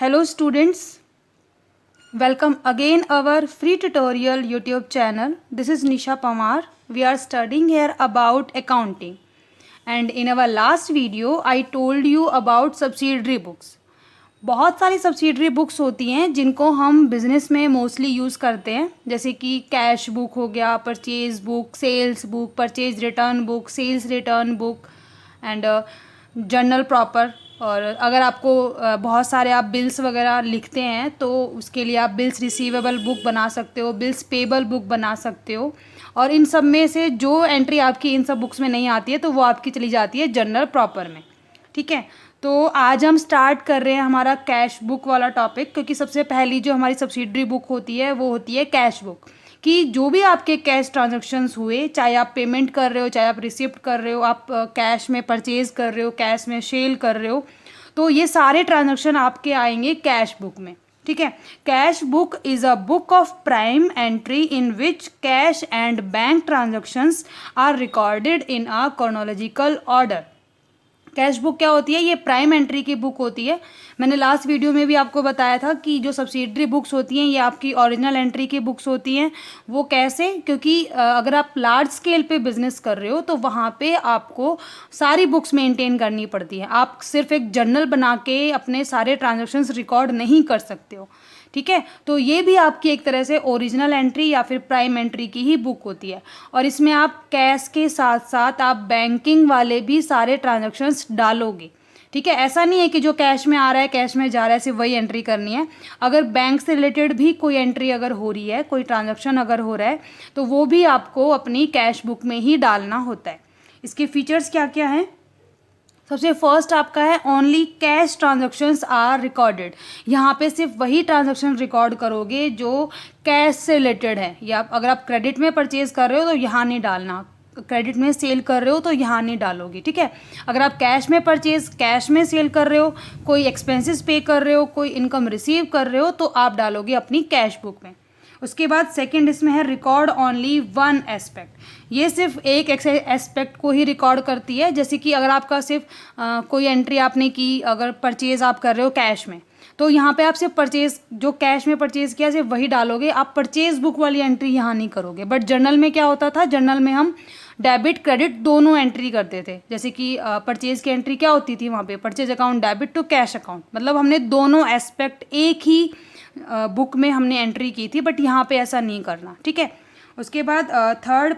Hello students, welcome again our free tutorial YouTube channel. This is Nisha Pamar. We are studying here about accounting. And in our last video, I told you about subsidiary books. बहुत सारी subsidiary books होती हैं जिनको हम business में mostly use करते हैं, जैसे कि कैश बुक हो गया, purchase book, sales book, purchase return book, sales return book and journal proper. और अगर आपको बहुत सारे आप बिल्स वगैरह लिखते हैं तो उसके लिए आप बिल्स रिसीवेबल बुक बना सकते हो, बिल्स पेबल बुक बना सकते हो। और इन सब में से जो एंट्री आपकी इन सब बुक्स में नहीं आती है तो वो आपकी चली जाती है जर्नल प्रॉपर में। ठीक है, तो आज हम स्टार्ट कर रहे हैं हमारा कैश बुक वाला टॉपिक, क्योंकि सबसे पहली जो हमारी सब्सिडरी बुक होती है वो होती है कैश बुक। कि जो भी आपके कैश ट्रांजैक्शंस हुए, चाहे आप पेमेंट कर रहे हो, चाहे आप रिसिप्ट कर रहे हो, आप कैश में परचेज कर रहे हो, कैश में सेल कर रहे हो, तो ये सारे ट्रांजैक्शन आपके आएंगे कैश बुक में। ठीक है, cash book is a book of prime entry in which cash and bank transactions are recorded in a chronological order. Cash book क्या होती है? ये प्राइम एंट्री की बुक होती है। मैंने लास्ट वीडियो में भी आपको बताया था कि जो सब्सिडरी बुक्स होती हैं ये आपकी ओरिजिनल एंट्री की बुक्स होती हैं। वो कैसे? क्योंकि अगर आप लार्ज स्केल पे बिजनेस कर रहे हो तो वहाँ पे आपको सारी बुक्स मेंटेन करनी पड़ती है। आप सिर्फ एक जर्नल बना के अपने सारे ट्रांजेक्शन्स रिकॉर्ड नहीं कर सकते हो। ठीक है, तो ये भी आपकी एक तरह से ओरिजिनल एंट्री या फिर प्राइम एंट्री की ही बुक होती है। और इसमें आप कैश के साथ साथ आप बैंकिंग वाले भी सारे ट्रांजैक्शंस डालोगे। ठीक है, ऐसा नहीं है कि जो कैश में आ रहा है कैश में जा रहा है सिर्फ वही एंट्री करनी है। अगर बैंक से रिलेटेड भी कोई एंट्री अगर हो रही है, कोई ट्रांजैक्शन अगर हो रहा है, तो वो भी आपको अपनी कैश बुक में ही डालना होता है। इसके फीचर्स क्या क्या हैं? सबसे फर्स्ट आपका है only cash transactions are recorded. यहाँ पे सिर्फ वही ट्रांजैक्शन रिकॉर्ड करोगे जो कैश से रिलेटेड है। या अगर आप क्रेडिट में परचेज कर रहे हो तो यहाँ नहीं डालना, क्रेडिट में सेल कर रहे हो तो यहाँ नहीं डालोगे। ठीक है, अगर आप कैश में परचेज, कैश में सेल कर रहे हो, कोई एक्सपेंसेस पे कर रहे हो, कोई इनकम रिसीव कर रहे हो, तो आप डालोगे अपनी कैश बुक में। उसके बाद सेकंड इसमें है रिकॉर्ड ओनली वन एस्पेक्ट। ये सिर्फ एक एस्पेक्ट को ही रिकॉर्ड करती है। जैसे कि अगर आपका सिर्फ कोई एंट्री आपने की, अगर परचेज आप कर रहे हो कैश में, तो यहाँ पे आप सिर्फ परचेज, जो कैश में परचेज किया सिर्फ वही डालोगे। आप परचेज बुक वाली एंट्री यहाँ नहीं करोगे। बट जर्नल में क्या होता था? जर्नल में हम डेबिट क्रेडिट दोनों एंट्री करते थे। जैसे कि परचेज की एंट्री क्या होती थी वहाँ पे? Purchase account debit to cash account, मतलब हमने दोनों एस्पेक्ट एक ही बुक में हमने एंट्री की थी। बट यहाँ पे ऐसा नहीं करना। ठीक है, उसके बाद थर्ड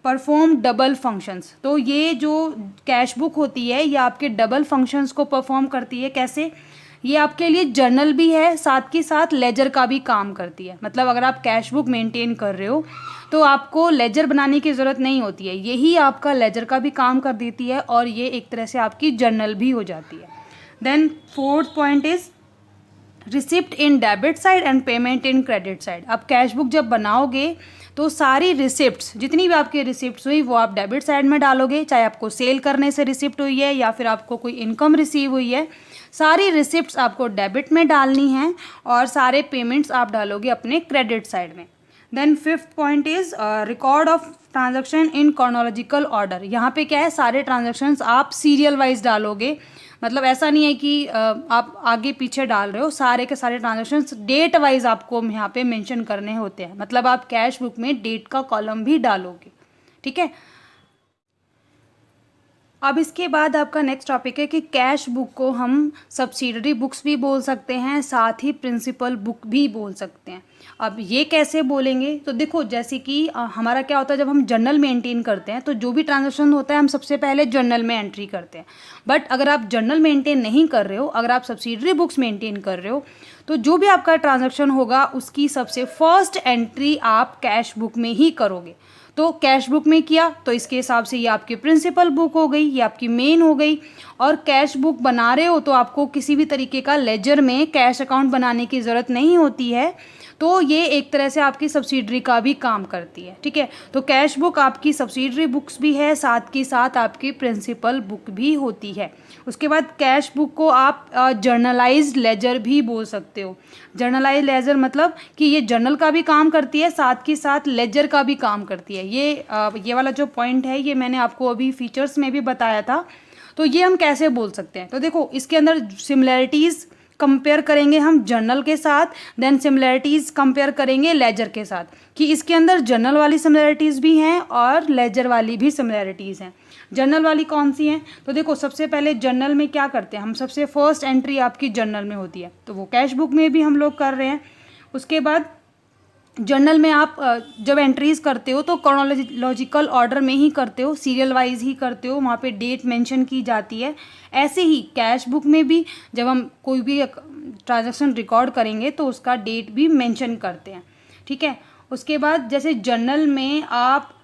परफॉर्म डबल फंक्शंस। तो ये जो कैश बुक होती है ये आपके डबल फंक्शंस को परफॉर्म करती है। कैसे? ये आपके लिए जर्नल भी है, साथ के साथ लेजर का भी काम करती है। मतलब अगर आप कैश बुक मेंटेन कर रहे हो तो आपको लेजर बनाने की ज़रूरत नहीं होती है, यही आपका लेजर का भी काम कर देती है और ये एक तरह से आपकी जर्नल भी हो जाती है। Then fourth point is receipt in debit side and payment in credit side. आप कैश बुक जब बनाओगे तो सारी रिसिप्ट्स, जितनी भी आपकी रिसिप्ट्स हुई वो आप डेबिट साइड में डालोगे। चाहे आपको सेल करने से रिसिप्ट हुई है या फिर आपको कोई इनकम रिसीव हुई है, सारी रिसिप्ट्स आपको डेबिट में डालनी है और सारे पेमेंट्स आप डालोगे अपने क्रेडिट साइड में। Then fifth point is record of transaction in chronological order. यहाँ पे क्या है? सारे ट्रांजैक्शंस आप सीरियल वाइज डालोगे। मतलब ऐसा नहीं है कि आप आगे पीछे डाल रहे हो, सारे के सारे ट्रांजैक्शंस डेट वाइज आपको यहाँ पे मेंशन करने होते हैं। मतलब आप कैश बुक में डेट का कॉलम भी डालोगे। ठीक है, अब इसके बाद आपका नेक्स्ट टॉपिक है कि कैश बुक को हम सब्सिडरी बुक्स भी बोल सकते हैं, साथ ही प्रिंसिपल बुक भी बोल सकते हैं। अब ये कैसे बोलेंगे? तो देखो, जैसे कि हमारा क्या होता है, जब हम जर्नल मेंटेन करते हैं तो जो भी ट्रांजैक्शन होता है हम सबसे पहले जर्नल में एंट्री करते हैं। बट अगर आप जर्नल मेंटेन नहीं कर रहे हो, अगर आप सब्सिडरी बुक्स मेंटेन कर रहे हो, तो जो भी आपका ट्रांजैक्शन होगा उसकी सबसे फर्स्ट एंट्री आप कैश बुक में ही करोगे। तो कैश बुक में किया तो इसके हिसाब से ये आपकी प्रिंसिपल बुक हो गई, ये आपकी मेन हो गई। और कैश बुक बना रहे हो तो आपको किसी भी तरीके का लेजर में कैश अकाउंट बनाने की ज़रूरत नहीं होती है। तो ये एक तरह से आपकी सब्सिडरी का भी काम करती है। ठीक है, तो कैश बुक आपकी सब्सिडरी बुक्स भी है, साथ के साथ आपकी प्रिंसिपल बुक भी होती है। उसके बाद कैश बुक को आप जर्नलाइज्ड लेजर भी बोल सकते हो। जर्नलाइज्ड लेजर मतलब कि ये जर्नल का भी काम करती है, साथ के साथ लेजर का भी काम करती है। ये वाला जो पॉइंट है ये मैंने आपको अभी फीचर्स में भी बताया था। तो ये हम कैसे बोल सकते हैं? तो देखो, इसके अंदर सिमिलैरिटीज़ कंपेयर करेंगे हम जर्नल के साथ, देन सिमिलैरिटीज़ कंपेयर करेंगे लेजर के साथ कि इसके अंदर जर्नल वाली सिमिलैरिटीज़ भी हैं और लेजर वाली भी सिमिलैरिटीज़ हैं। जर्नल वाली कौन सी हैं? तो देखो सबसे पहले जर्नल में क्या करते हैं हम, सबसे फर्स्ट एंट्री आपकी जर्नल में होती है, तो वो कैश बुक में भी हम लोग कर रहे हैं। उसके बाद जर्नल में आप जब एंट्रीज़ करते हो तो क्रोनोलॉजिकल ऑर्डर में ही करते हो, सीरियल वाइज ही करते हो, वहाँ पे डेट मेंशन की जाती है। ऐसे ही कैश बुक में भी जब हम कोई भी ट्रांजैक्शन रिकॉर्ड करेंगे तो उसका डेट भी मेंशन करते हैं, ठीक है। उसके बाद जैसे जर्नल में आप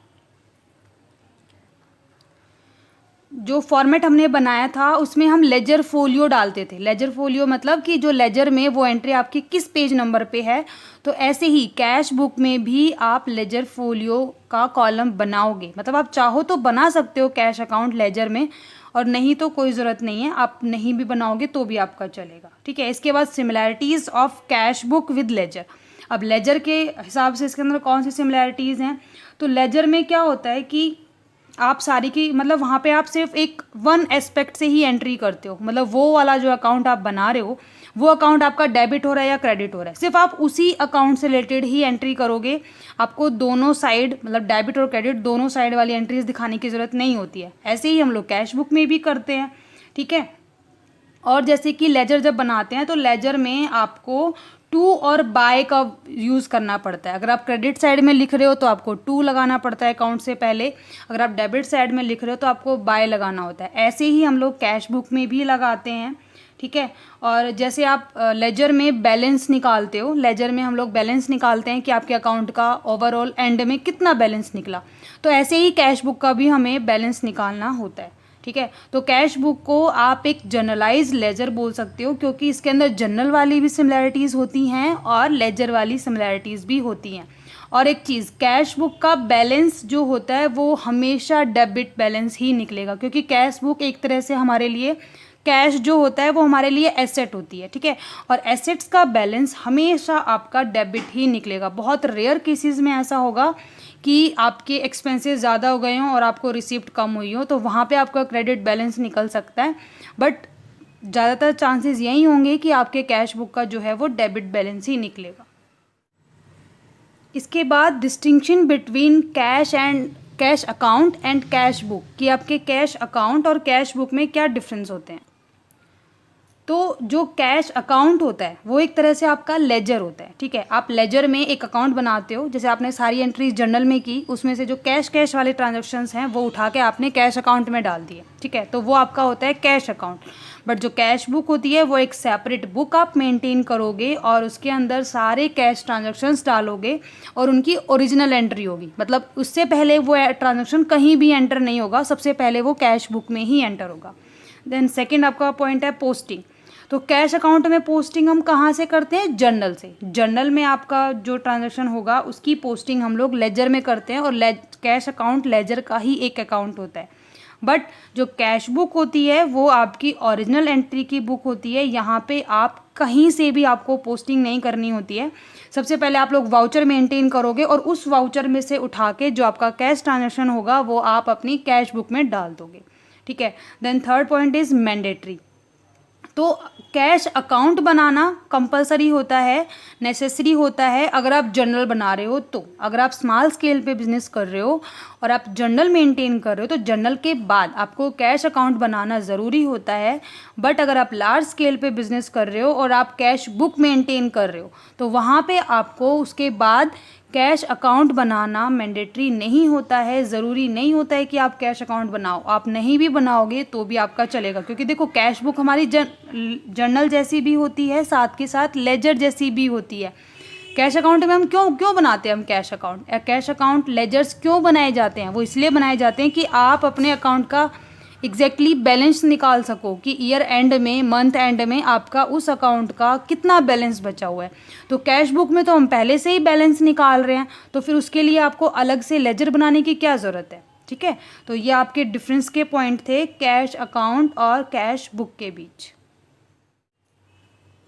जो फॉर्मेट हमने बनाया था उसमें हम लेजर फोलियो डालते थे। लेजर फोलियो मतलब कि जो लेजर में वो एंट्री आपकी किस पेज नंबर पे है, तो ऐसे ही कैश बुक में भी आप लेजर फोलियो का कॉलम बनाओगे। मतलब आप चाहो तो बना सकते हो कैश अकाउंट लेजर में, और नहीं तो कोई ज़रूरत नहीं है, आप नहीं भी बनाओगे तो भी आपका चलेगा, ठीक है। इसके बाद similarities of cash book with ledger. अब लेजर के हिसाब से इसके अंदर कौन सी सिमिलैरिटीज़ हैं, तो लेजर में क्या होता है कि आप सारी की मतलब वहाँ पे आप सिर्फ एक वन एस्पेक्ट से ही एंट्री करते हो, मतलब वो वाला जो अकाउंट आप बना रहे हो वो अकाउंट आपका डेबिट हो रहा है या क्रेडिट हो रहा है, सिर्फ आप उसी अकाउंट से रिलेटेड ही एंट्री करोगे। आपको दोनों साइड मतलब डेबिट और क्रेडिट दोनों साइड वाली एंट्रीज दिखाने की ज़रूरत नहीं होती है। ऐसे ही हम लोग कैश बुक में भी करते हैं, ठीक है। और जैसे कि लेजर जब बनाते हैं तो लेजर में आपको टू और बाय का यूज़ करना पड़ता है। अगर आप क्रेडिट साइड में लिख रहे हो तो आपको टू लगाना पड़ता है अकाउंट से पहले, अगर आप डेबिट साइड में लिख रहे हो तो आपको बाय लगाना होता है। ऐसे ही हम लोग कैश बुक में भी लगाते हैं, ठीक है। और जैसे आप लेजर में बैलेंस निकालते हो, लेजर में हम लोग बैलेंस निकालते हैं कि आपके अकाउंट का ओवरऑल एंड में कितना बैलेंस निकला, तो ऐसे ही कैश बुक का भी हमें बैलेंस निकालना होता है, ठीक है। तो कैश बुक को आप एक जनरलाइज लेजर बोल सकते हो क्योंकि इसके अंदर जनरल वाली भी सिमिलैरिटीज़ होती हैं और लेजर वाली सिमिलैरिटीज़ भी होती हैं। और एक चीज़, कैश बुक का बैलेंस जो होता है वो हमेशा डेबिट बैलेंस ही निकलेगा, क्योंकि कैश बुक एक तरह से हमारे लिए, कैश जो होता है वो हमारे लिए एसेट होती है, ठीक है। और एसेट्स का बैलेंस हमेशा आपका डेबिट ही निकलेगा। बहुत रेयर केसेस में ऐसा होगा कि आपके एक्सपेंसेस ज़्यादा हो गए हों और आपको रिसिप्ट कम हुई हो, तो वहाँ पे आपका क्रेडिट बैलेंस निकल सकता है, बट ज़्यादातर चांसेस यही होंगे कि आपके कैश बुक का जो है वो डेबिट बैलेंस ही निकलेगा। इसके बाद distinction between cash account and cash book, कि आपके कैश अकाउंट और कैश बुक में क्या डिफरेंस होते हैं। तो जो कैश अकाउंट होता है वो एक तरह से आपका लेजर होता है, ठीक है। आप लेजर में एक अकाउंट बनाते हो, जैसे आपने सारी एंट्रीज जर्नल में की, उसमें से जो कैश वाले ट्रांजैक्शंस हैं वो उठा के आपने कैश अकाउंट में डाल दिए, ठीक है, तो वो आपका होता है कैश अकाउंट। बट जो कैश बुक होती है वो एक सेपरेट बुक आप मेंटेन करोगे और उसके अंदर सारे कैश ट्रांजैक्शंस डालोगे और उनकी ओरिजिनल एंट्री होगी, मतलब उससे पहले वो ट्रांजैक्शन कहीं भी एंटर नहीं होगा, सबसे पहले वो कैश बुक में ही एंटर होगा। देन सेकेंड आपका पॉइंट है पोस्टिंग। तो कैश अकाउंट में पोस्टिंग हम कहाँ से करते हैं, जर्नल से। जर्नल में आपका जो ट्रांजैक्शन होगा उसकी पोस्टिंग हम लोग लेजर में करते हैं, और कैश अकाउंट लेजर का ही एक अकाउंट होता है। बट जो कैश बुक होती है वो आपकी ओरिजिनल एंट्री की बुक होती है, यहाँ पे आप कहीं से भी आपको पोस्टिंग नहीं करनी होती है। सबसे पहले आप लोग वाउचर मेंटेन करोगे और उस वाउचर में से उठा के जो आपका कैश ट्रांजैक्शन होगा वो आप अपनी कैश बुक में डाल दोगे, ठीक है। Then third point is mandatory. तो कैश अकाउंट बनाना कंपलसरी होता है, नेसेसरी होता है अगर आप जर्नल बना रहे हो। तो अगर आप स्मॉल स्केल पे बिजनेस कर रहे हो और आप जर्नल मेंटेन कर रहे हो तो जर्नल के बाद आपको कैश अकाउंट बनाना ज़रूरी होता है। बट अगर आप लार्ज स्केल पे बिजनेस कर रहे हो और आप कैश बुक मेंटेन कर रहे हो तो वहाँ पे आपको उसके बाद कैश अकाउंट बनाना मैंडेटरी नहीं होता है, ज़रूरी नहीं होता है कि आप कैश अकाउंट बनाओ। आप नहीं भी बनाओगे तो भी आपका चलेगा, क्योंकि देखो कैश बुक हमारी जर्नल जैसी भी होती है, साथ के साथ लेजर जैसी भी होती है। कैश अकाउंट में हम क्यों बनाते हैं हम कैश अकाउंट लेजर्स क्यों बनाए जाते हैं, वो इसलिए बनाए जाते हैं कि आप अपने अकाउंट का एग्जैक्टली बैलेंस निकाल सको कि ईयर एंड में, मंथ एंड में आपका उस अकाउंट का कितना बैलेंस बचा हुआ है। तो कैश बुक में तो हम पहले से ही बैलेंस निकाल रहे हैं, तो फिर उसके लिए आपको अलग से लेजर बनाने की क्या ज़रूरत है, ठीक है। तो ये आपके डिफरेंस के पॉइंट थे कैश अकाउंट और कैश बुक के बीच।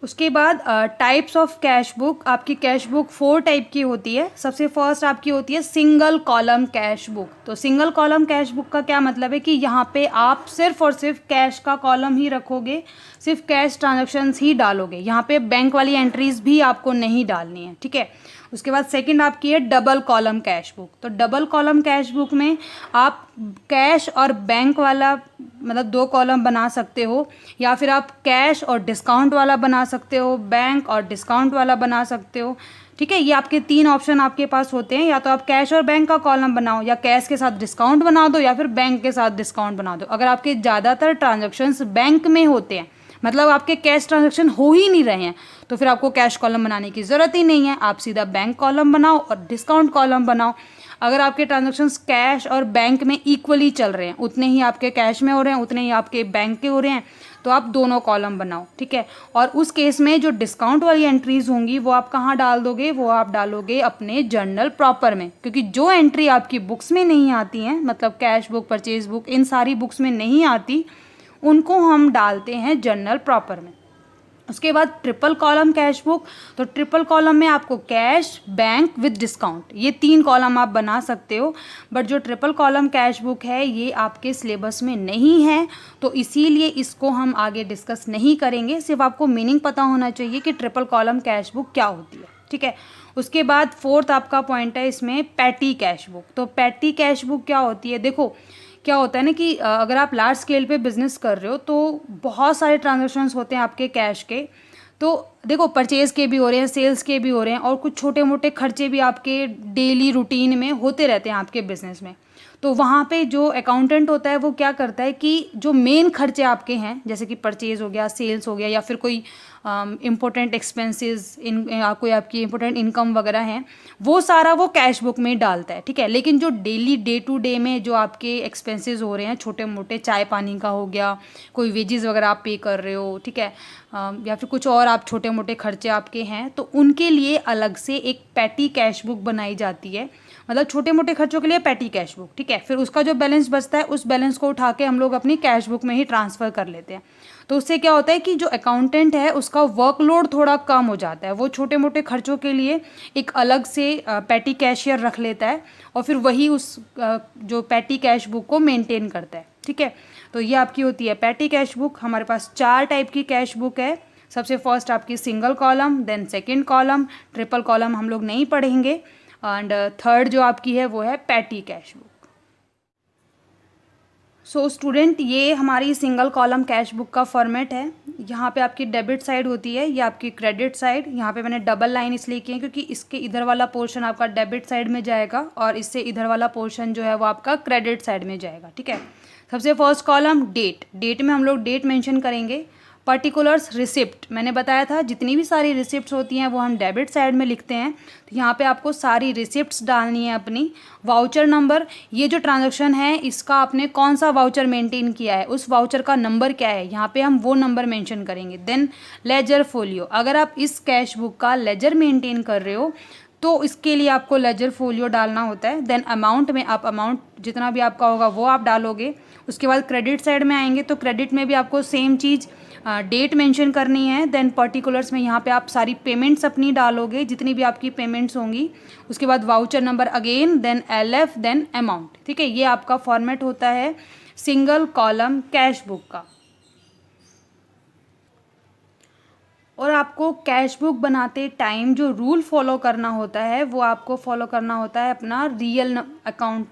उसके बाद टाइप्स ऑफ कैश बुक, आपकी कैश बुक 4 टाइप की होती है। सबसे फर्स्ट आपकी होती है सिंगल कॉलम कैश बुक। तो सिंगल कॉलम कैश बुक का क्या मतलब है कि यहाँ पे आप सिर्फ और सिर्फ कैश का कॉलम ही रखोगे, सिर्फ कैश ट्रांजैक्शंस ही डालोगे, यहाँ पे बैंक वाली एंट्रीज भी आपको नहीं डालनी है, ठीक है। उसके बाद सेकंड आपकी है डबल कॉलम कैश बुक। तो डबल कॉलम कैश बुक में आप कैश और बैंक वाला मतलब 2 कॉलम बना सकते हो, या फिर आप कैश और डिस्काउंट वाला बना सकते हो, बैंक और डिस्काउंट वाला बना सकते हो, ठीक है। ये आपके 3 ऑप्शन आपके पास होते हैं, या तो आप कैश और बैंक का कॉलम बनाओ, या कैश के साथ डिस्काउंट बना दो, या फिर बैंक के साथ डिस्काउंट बना दो। अगर आपके ज़्यादातर ट्रांजेक्शन्स बैंक में होते हैं, मतलब आपके कैश ट्रांजैक्शन हो ही नहीं रहे हैं, तो फिर आपको कैश कॉलम बनाने की ज़रूरत ही नहीं है, आप सीधा बैंक कॉलम बनाओ और डिस्काउंट कॉलम बनाओ। अगर आपके ट्रांजैक्शंस कैश और बैंक में इक्वली चल रहे हैं, उतने ही आपके कैश में हो रहे हैं, उतने ही आपके बैंक के हो रहे हैं, तो आप दोनों कॉलम बनाओ, ठीक है। और उस केस में जो डिस्काउंट वाली एंट्रीज होंगी वो आप कहाँ डाल दोगे, वो आप डालोगे अपने जर्नल प्रॉपर में, क्योंकि जो एंट्री आपकी बुक्स में नहीं आती हैं, मतलब कैश बुक, परचेज बुक, इन सारी बुक्स में नहीं आती, उनको हम डालते हैं जर्नल प्रॉपर में। उसके बाद ट्रिपल कॉलम कैश बुक। तो ट्रिपल कॉलम में आपको कैश, बैंक विद डिस्काउंट, ये 3 कॉलम आप बना सकते हो। बट जो ट्रिपल कॉलम कैश बुक है ये आपके सिलेबस में नहीं है, तो इसीलिए इसको हम आगे डिस्कस नहीं करेंगे। सिर्फ आपको मीनिंग पता होना चाहिए कि ट्रिपल कॉलम कैश बुक क्या होती है, ठीक है। उसके बाद फोर्थ आपका पॉइंट है इसमें पैटी कैश बुक। तो पैटी कैश बुक क्या होती है, देखो क्या होता है ना कि अगर आप लार्ज स्केल पे बिजनेस कर रहे हो तो बहुत सारे ट्रांजैक्शंस होते हैं आपके कैश के। तो देखो परचेज़ के भी हो रहे हैं, सेल्स के भी हो रहे हैं, और कुछ छोटे मोटे खर्चे भी आपके डेली रूटीन में होते रहते हैं आपके बिजनेस में। तो वहाँ पे जो अकाउंटेंट होता है वो क्या करता है कि जो मेन खर्चे आपके हैं, जैसे कि परचेज़ हो गया, सेल्स हो गया, या फिर कोई इम्पोर्टेंट एक्सपेंसेस, कोई आपकी इम्पोर्टेंट इनकम वगैरह हैं, वो सारा वो कैश बुक में डालता है, ठीक है। लेकिन जो डेली डे टू डे में जो आपके एक्सपेंसेस हो रहे हैं, छोटे मोटे चाय पानी का हो गया, कोई वेजेस वगैरह आप पे कर रहे हो, ठीक है, या फिर कुछ और आप छोटे मोटे खर्चे आपके हैं, तो उनके लिए अलग से एक पैटी कैश बुक बनाई जाती है। मतलब छोटे मोटे खर्चों के लिए पैटी कैश बुक, ठीक है। फिर उसका जो बैलेंस बचता है उस बैलेंस को उठा के हम लोग अपनी कैश बुक में ही ट्रांसफ़र कर लेते हैं। तो उससे क्या होता है कि जो अकाउंटेंट है उसका वर्कलोड थोड़ा कम हो जाता है, वो छोटे मोटे खर्चों के लिए एक अलग से पैटी कैशियर रख लेता है, और फिर वही उस जो पैटी कैश बुक को मेंटेन करता है, ठीक है। तो ये आपकी होती है पैटी कैश बुक। हमारे पास 4 टाइप की कैश बुक है। सबसे फर्स्ट आपकी single column, then second column, triple column हम लोग नहीं पढ़ेंगे, एंड थर्ड जो आपकी है वो है patty cash book. So student, ये हमारी सिंगल कॉलम कैश बुक का फॉर्मेट है। यहाँ पे आपकी डेबिट साइड होती है, ये आपकी क्रेडिट साइड। यहाँ पे मैंने डबल लाइन इसलिए की है क्योंकि इसके इधर वाला पोर्शन आपका डेबिट साइड में जाएगा और इससे इधर वाला पोर्शन जो है वो आपका क्रेडिट साइड में जाएगा, ठीक है। सबसे फर्स्ट कॉलम डेट। डेट में हम लोग डेट मेंशन करेंगे। पर्टिकुलर्स रिसिप्ट, मैंने बताया था जितनी भी सारी रिसिप्ट्स होती हैं वो हम डेबिट साइड में लिखते हैं, तो यहाँ पे आपको सारी रिसिप्ट्स डालनी है अपनी। वाउचर नंबर, ये जो ट्रांजैक्शन है इसका आपने कौन सा वाउचर मेंटेन किया है, उस वाउचर का नंबर क्या है, यहाँ पे हम वो नंबर मेंशन करेंगे। देन लेजर फोलियो, अगर आप इस कैश बुक का लेजर मेंटेन कर रहे हो तो इसके लिए आपको लेजर फोलियो डालना होता है। देन अमाउंट में आप अमाउंट जितना भी आपका होगा वो आप डालोगे। उसके बाद क्रेडिट साइड में आएंगे तो क्रेडिट में भी आपको सेम चीज़ डेट मेंशन करनी है। देन पर्टिकुलर्स में यहाँ पे आप सारी पेमेंट्स अपनी डालोगे, जितनी भी आपकी पेमेंट्स होंगी। उसके बाद voucher number again, then LF, then amount, ठीक है। ये आपका फॉर्मेट होता है सिंगल कॉलम कैश बुक का। और आपको कैश बुक बनाते टाइम जो रूल फॉलो करना होता है वो आपको फॉलो करना होता है अपना रियल अकाउंट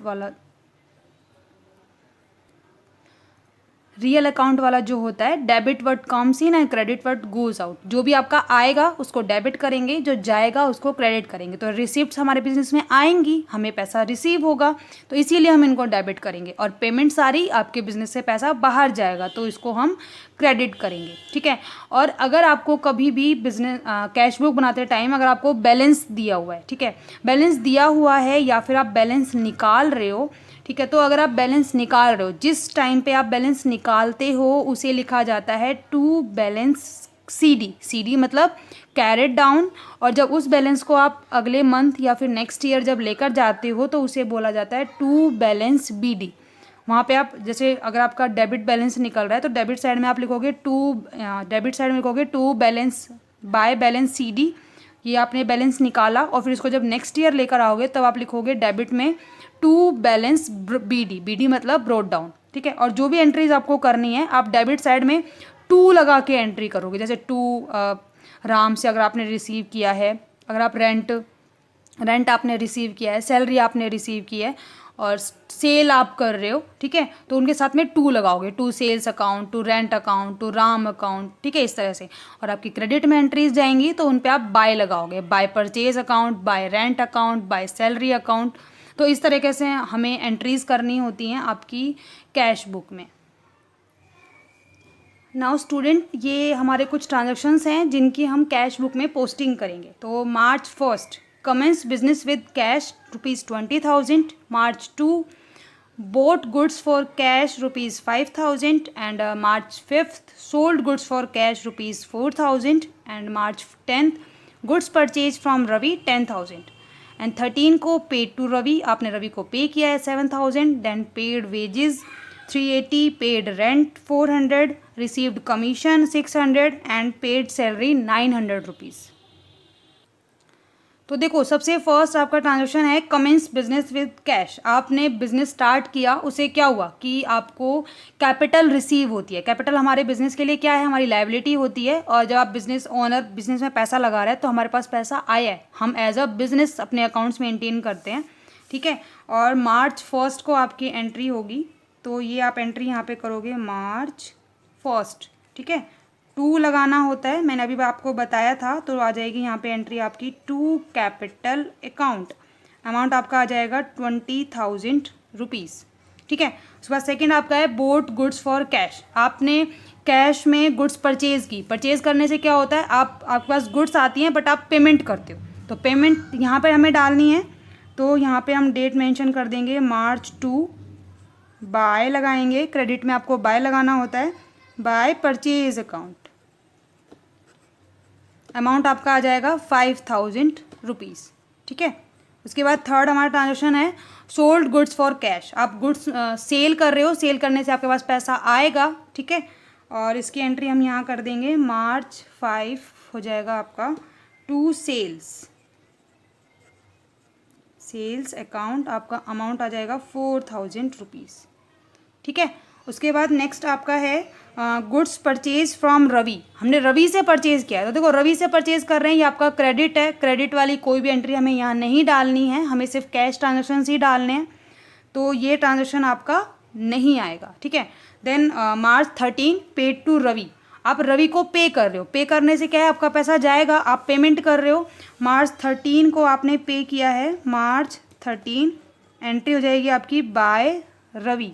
वाला जो होता है, debit what comes in and credit what goes out. जो भी आपका आएगा उसको डेबिट करेंगे, जो जाएगा उसको क्रेडिट करेंगे। तो रिसिप्ट्स हमारे बिजनेस में आएंगी, हमें पैसा रिसीव होगा, तो इसीलिए हम इनको डेबिट करेंगे। और पेमेंट सारी आपके बिजनेस से पैसा बाहर जाएगा तो इसको हम क्रेडिट करेंगे, ठीक है। और अगर आपको कभी भी बिजनेस कैश बुक बनाते टाइम अगर आपको बैलेंस दिया हुआ है, ठीक है, बैलेंस दिया हुआ है या फिर आप बैलेंस निकाल रहे हो, ठीक है, तो अगर आप बैलेंस निकाल रहे हो, जिस टाइम पे आप बैलेंस निकालते हो उसे लिखा जाता है टू बैलेंस CD। CD मतलब कैरेट डाउन। और जब उस बैलेंस को आप अगले मंथ या फिर नेक्स्ट ईयर जब लेकर जाते हो तो उसे बोला जाता है टू बैलेंस BD। वहाँ पे आप जैसे अगर आपका डेबिट बैलेंस निकल रहा है तो डेबिट साइड में आप लिखोगे to balance by balance CD, ये आपने बैलेंस निकाला और फिर इसको जब नेक्स्ट ईयर लेकर आओगे तब आप लिखोगे डेबिट में टू बैलेंस BD मतलब ब्रोड डाउन, ठीक है। और जो भी एंट्रीज आपको करनी है आप डेबिट साइड में 2 लगा के एंट्री करोगे, जैसे 2 राम से अगर आपने रिसीव किया है, अगर आप रेंट आपने रिसीव किया है, सैलरी आपने रिसीव की है और सेल आप कर रहे हो, ठीक है, तो उनके साथ में 2 लगाओगे, 2 sales account, 2 rent account, 2 Ram account, ठीक है, इस तरह से। और आपकी क्रेडिट में एंट्रीज जाएंगी तो उन पे आप बाय लगाओगे, by purchase account, bye rent account, by salary account. तो इस तरीके से हमें एंट्रीज करनी होती हैं आपकी कैश बुक में। नाउ स्टूडेंट, ये हमारे कुछ ट्रांजेक्शन्स हैं जिनकी हम कैश बुक में पोस्टिंग करेंगे। तो March 1 commence business with cash ₹20,000, March 2 bought goods for cash ₹5,000, and March 5 sold goods for cash ₹4,000, and March 10 goods purchased from Ravi 10,000, and 13 को paid to Ravi, आपने रवि को पे किया है 7,000, then paid wages 380, paid rent 400, received commission 600 and paid salary 900 rupees. तो देखो, सबसे first आपका ट्रांजेक्शन है कमेंस बिजनेस विद कैश। आपने बिजनेस स्टार्ट किया, उसे क्या हुआ कि आपको कैपिटल रिसीव होती है। कैपिटल हमारे बिजनेस के लिए क्या है, हमारी लायबिलिटी होती है। और जब आप बिजनेस ओनर बिजनेस में पैसा लगा रहे हैं तो हमारे पास पैसा आया है, हम एज अ बिजनेस अपने अकाउंट्स मेंटेन करते हैं, ठीक है। और March 1 को आपकी एंट्री होगी, तो ये आप एंट्री यहाँ पे करोगे March 1, ठीक है। 2 लगाना होता है, मैंने अभी आपको बताया था। तो आ जाएगी यहाँ पे एंट्री आपकी 2 कैपिटल अकाउंट, अमाउंट आपका आ जाएगा 20,000 रुपीज़, ठीक है। उसके बाद सेकंड आपका है बोट गुड्स फॉर कैश। आपने कैश में गुड्स परचेज की। परचेज करने से क्या होता है, आपके पास गुड्स आती हैं बट आप पेमेंट करते हो, तो पेमेंट यहाँ पर हमें डालनी है। तो यहाँ पर हम डेट मैंशन कर देंगे March 2, बाय लगाएंगे, क्रेडिट में आपको बाय लगाना होता है, बाय परचेज अकाउंट, अमाउंट आपका आ जाएगा 5,000 रुपीज़, ठीक है। उसके बाद थर्ड हमारा ट्रांजेक्शन है सोल्ड गुड्स फॉर कैश। आप गुड्स सेल कर रहे हो, सेल करने से आपके पास पैसा आएगा, ठीक है। और इसकी एंट्री हम यहाँ कर देंगे March 5 हो जाएगा आपका 2 सेल्स अकाउंट, आपका अमाउंट आ जाएगा 4,000 रुपीज़, ठीक है। उसके बाद नेक्स्ट आपका है गुड्स परचेज फ्रॉम रवि। हमने रवि से परचेज किया है, तो देखो रवि से परचेज कर रहे हैं, ये आपका क्रेडिट है। क्रेडिट वाली कोई भी एंट्री हमें यहाँ नहीं डालनी है, हमें सिर्फ कैश ट्रांजेक्शन ही डालने हैं, तो ये ट्रांजेक्शन आपका नहीं आएगा, ठीक है। Then March 13 paid to Ravi. आप रवि को पे कर रहे हो, पे करने से क्या है, आपका पैसा जाएगा, आप पेमेंट कर रहे हो। March 13 को आपने पे किया है, March 13 एंट्री हो जाएगी आपकी बाय रवि,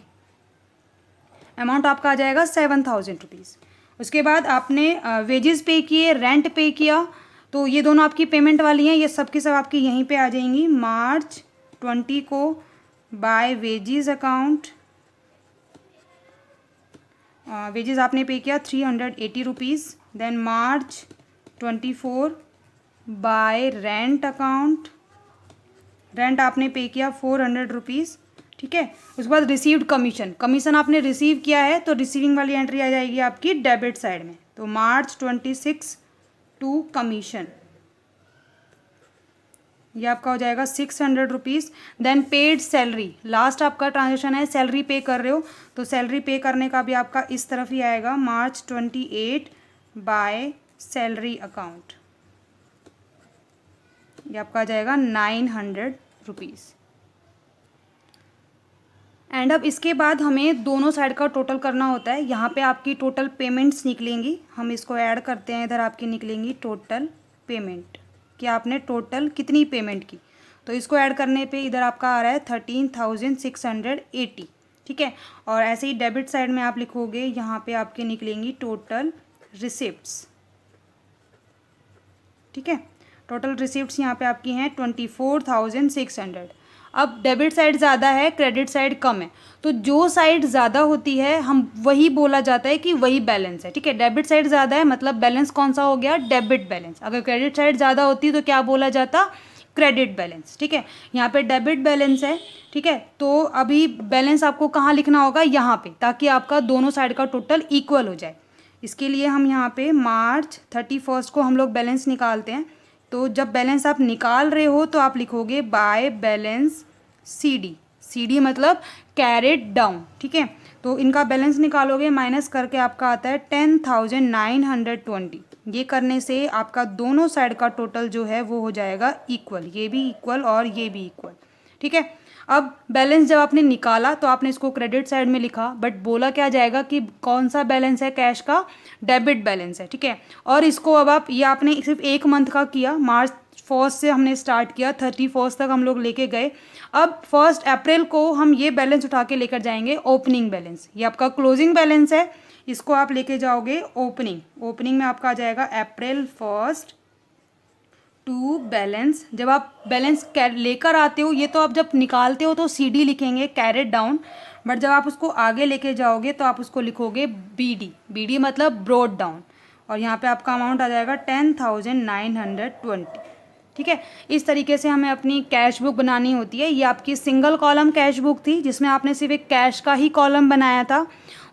अमाउंट आपका आ जाएगा 7,000 रुपीज़। उसके बाद आपने वेजेस पे किए, रेंट पे किया, तो ये दोनों आपकी पेमेंट वाली हैं, ये सब की सब आपकी यहीं पे आ जाएंगी। March 20 को बाय वेजेस अकाउंट, वेजेस आपने पे किया 380 rupees. Then March 24 by rent account, rent आपने पे किया 400 रुपीज़, ठीक है। उसके बाद रिसीव्ड कमीशन आपने रिसीव किया है, तो रिसीविंग वाली एंट्री आ जाएगी आपकी डेबिट साइड में। तो March 26 टू कमीशन, ये आपका हो जाएगा 600 rupees. Then paid salary, last आपका ट्रांजेक्शन है, सैलरी पे कर रहे हो, तो सैलरी पे करने का भी आपका इस तरफ ही आएगा March 28 बाय सैलरी अकाउंट, ये आपका आ जाएगा 900 रुपीज़। एंड अब इसके बाद हमें दोनों साइड का टोटल करना होता है। यहाँ पे आपकी टोटल पेमेंट्स निकलेंगी, हम इसको ऐड करते हैं। इधर आपकी निकलेंगी टोटल पेमेंट, कि आपने टोटल कितनी पेमेंट की, तो इसको ऐड करने पे इधर आपका आ रहा है 13,680, ठीक है। और ऐसे ही डेबिट साइड में आप लिखोगे, यहाँ पे आपके निकलेंगी टोटल रिसिप्ट्स, ठीक है। टोटल रिसिप्ट्स यहाँ पे आपकी हैं 24,600। अब डेबिट साइड ज़्यादा है, क्रेडिट साइड कम है, तो जो साइड ज़्यादा होती है हम वही बोला जाता है कि वही बैलेंस है, ठीक है। डेबिट साइड ज़्यादा है मतलब बैलेंस कौन सा हो गया, डेबिट बैलेंस। अगर क्रेडिट साइड ज़्यादा होती तो क्या बोला जाता, क्रेडिट बैलेंस, ठीक है। यहाँ पे डेबिट बैलेंस है, ठीक है। तो अभी बैलेंस आपको कहाँ लिखना होगा, यहाँ पे, ताकि आपका दोनों साइड का टोटल इक्वल हो जाए। इसके लिए हम यहाँ पे March 31 को हम लोग बैलेंस निकालते हैं। तो जब बैलेंस आप निकाल रहे हो तो आप लिखोगे बाय बैलेंस CD। CD मतलब कैरेट डाउन, ठीक है। तो इनका बैलेंस निकालोगे, माइनस करके आपका आता है 10,920। ये करने से आपका दोनों साइड का टोटल जो है वो हो जाएगा इक्वल, ये भी इक्वल और ये भी इक्वल, ठीक है। अब बैलेंस जब आपने निकाला तो आपने इसको क्रेडिट साइड में लिखा, बट बोला क्या जाएगा कि कौन सा बैलेंस है कैश का, डेबिट बैलेंस है, ठीक है। और इसको अब आप, ये आपने सिर्फ 1 मंथ का किया, March 1 से हमने स्टार्ट किया, 31 तक हम लोग लेके गए। अब 1 अप्रैल को हम ये बैलेंस उठा के लेकर जाएंगे ओपनिंग बैलेंस। ये आपका क्लोजिंग बैलेंस है, इसको आप लेके जाओगे ओपनिंग में आपका आ जाएगा April 1 टू बैलेंस। जब आप बैलेंस लेकर आते हो, ये तो आप जब निकालते हो तो CD लिखेंगे कैरेट डाउन, बट जब आप उसको आगे लेके जाओगे तो आप उसको लिखोगे BD मतलब ब्रॉड डाउन। और यहाँ पे आपका अमाउंट आ जाएगा 10,920, ठीक है। इस तरीके से हमें अपनी कैश बुक बनानी होती है। ये आपकी सिंगल कॉलम कैश बुक थी, जिसमें आपने सिर्फ एक कैश का ही कॉलम बनाया था,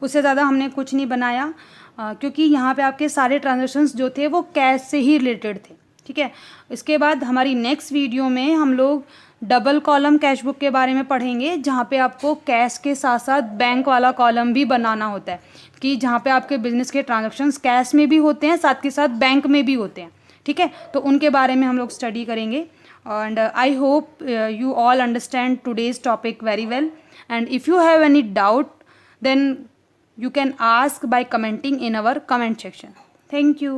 उससे ज़्यादा हमने कुछ नहीं बनाया, क्योंकि यहाँ पे आपके सारे ट्रांजेक्शन्स जो थे वो कैश से ही रिलेटेड थे, ठीक है। इसके बाद हमारी नेक्स्ट वीडियो में हम लोग डबल कॉलम कैश बुक के बारे में पढ़ेंगे, जहाँ पे आपको कैश के साथ साथ बैंक वाला कॉलम भी बनाना होता है, कि जहाँ पे आपके बिजनेस के ट्रांजैक्शंस कैश में भी होते हैं, साथ के साथ बैंक में भी होते हैं, ठीक है। तो उनके बारे में हम लोग स्टडी करेंगे। And I hope you all understand today's topic very well, and if you have any doubt then you can ask by commenting in our comment section. Thank you.